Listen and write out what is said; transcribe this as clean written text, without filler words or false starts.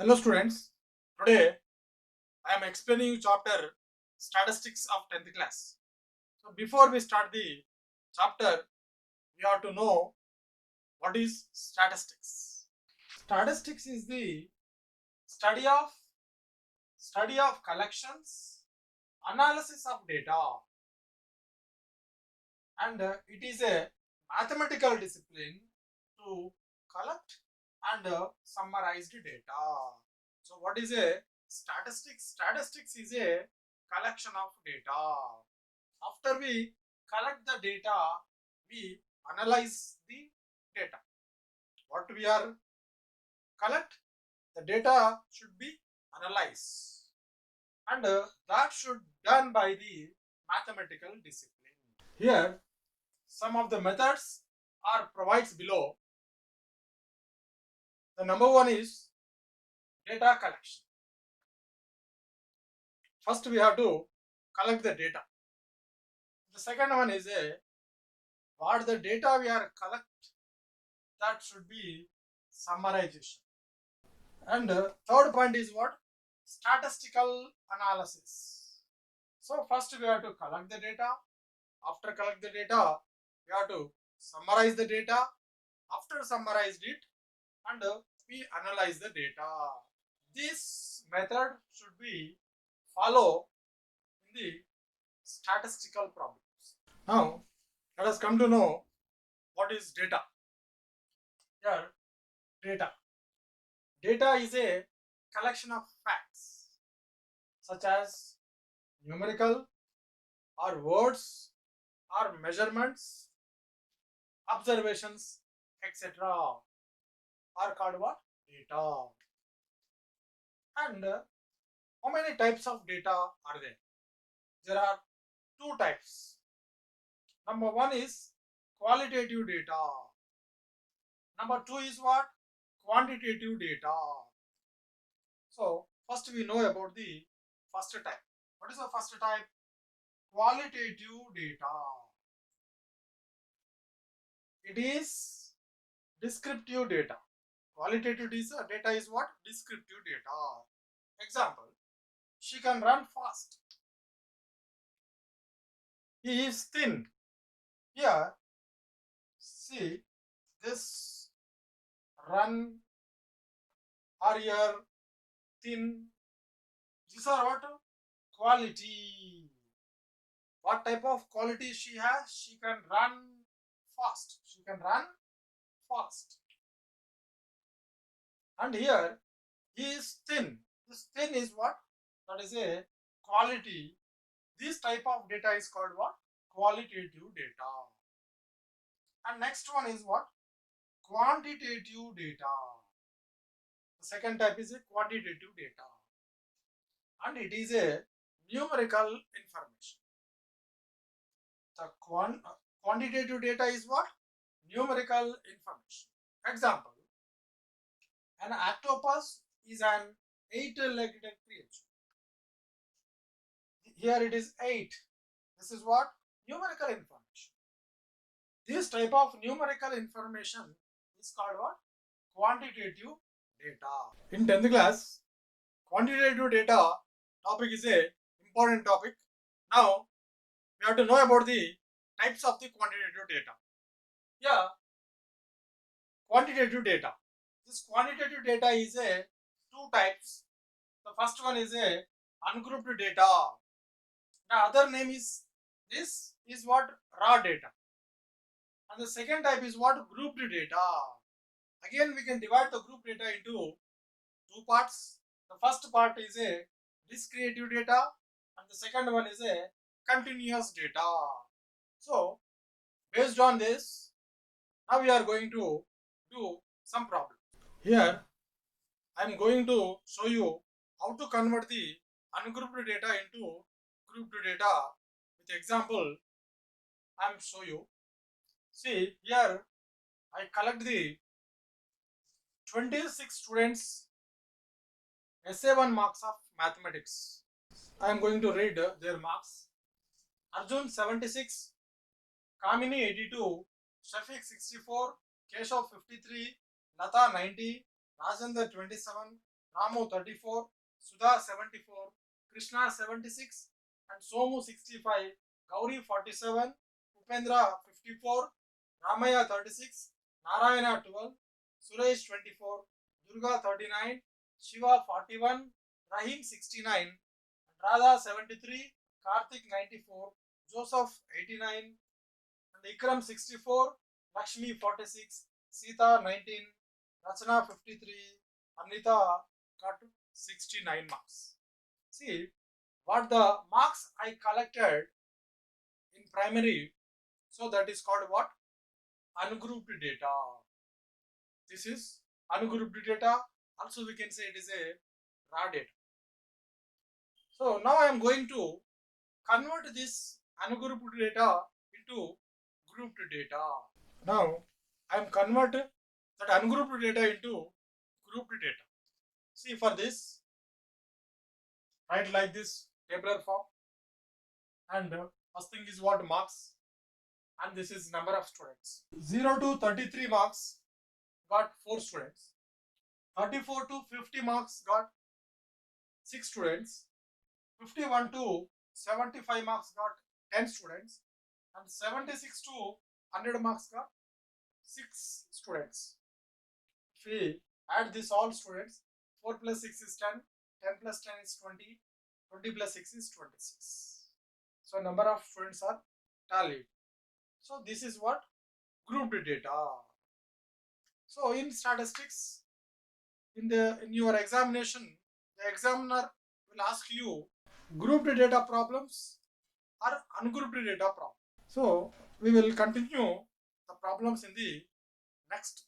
Hello students, today I am explaining chapter statistics of 10th class. So before we start the chapter, we have to know what is statistics. Statistics is the study of collections, analysis of data, and it is a mathematical discipline to collect and summarize the data. So what is a statistics? Statistics is a collection of data. After we collect the data, we analyze the data. What we are collect, the data should be analyzed, and that should done by the mathematical discipline. Here, some of the methods are provides below. The number one is data collection. First, we have to collect the data. The second one is a what the data we are collect, that should be summarization. And third point is what? Statistical analysis. So first we have to collect the data. After collect the data, we have to summarize the data. After summarized it, and we analyze the data. This method should be follow in the statistical problems. Now let us come to know what is data. Here, data. Data is a collection of facts such as numerical or words or measurements, observations, etc. are called what? Data. And how many types of data are there? There are two types. Number one is qualitative data. Number two is what? Quantitative data. So first we know about the first type. What is the first type? Qualitative data. It is descriptive data. Qualitative data is what? Descriptive data. Example, she can run fast. He is thin. Here, see, this run, hurrier, thin. These are what? Quality. What type of quality she has? She can run fast. She can run fast. And here, he is thin. This thin is what? That is a quality. This type of data is called what? Qualitative data. And next one is what? Quantitative data. The second type is a quantitative data. And it is a numerical information. The quantitative data is what? Numerical information. Example, an octopus is an 8-legged creature. Here it is 8. This is what? Numerical information. This type of numerical information is called what? Quantitative data. In 10th class, quantitative data topic is a important topic. Now we have to know about the types of the quantitative data. Yeah, quantitative data. This quantitative data is a two types. The first one is a ungrouped data. The other name is this is what? Raw data. And the second type is what? Grouped data. Again, we can divide the group data into two parts. The first part is a descriptive data, and the second one is a continuous data. So, based on this, now we are going to do some problems. Here, I am going to show you how to convert the ungrouped data into grouped data. With example, I am show you. See here, I collect the 26 students essay 1 marks of mathematics. I am going to read their marks. Arjun 76, Kamini 82, Shafiq 64, Keshav 53, Lata 90, Rajendra 27, Ramu 34, Sudha 74, Krishna 76, and Somu 65, Gauri 47, Upendra 54, Ramaya 36, Narayana 12, Suresh 24, Durga 39, Shiva 41, Rahim 69, Radha 73, Karthik 94, Joseph 89, and Ikram 64, Lakshmi 46, Sita 19, Rachana 53, Anita got 69 marks. See what the marks I collected in primary, so that is called what? Ungrouped data. This is ungrouped data. Also we can say it is a raw data. So now I am going to convert this ungrouped data into grouped data. Now I am convert that ungrouped data into grouped data. See, for this, write like this tabular form, and first thing is what? Marks, and this is number of students. 0 to 33 marks got 4 students. 34 to 50 marks got 6 students. 51 to 75 marks got 10 students, and 76 to 100 marks got 6 students. If we add this all students, 4 plus 6 is 10, 10 plus 10 is 20, 20 plus 6 is 26. So number of students are tallied. So this is what? Grouped data. So in statistics, in your examination, the examiner will ask you grouped data problems or ungrouped data problems. So we will continue the problems in the next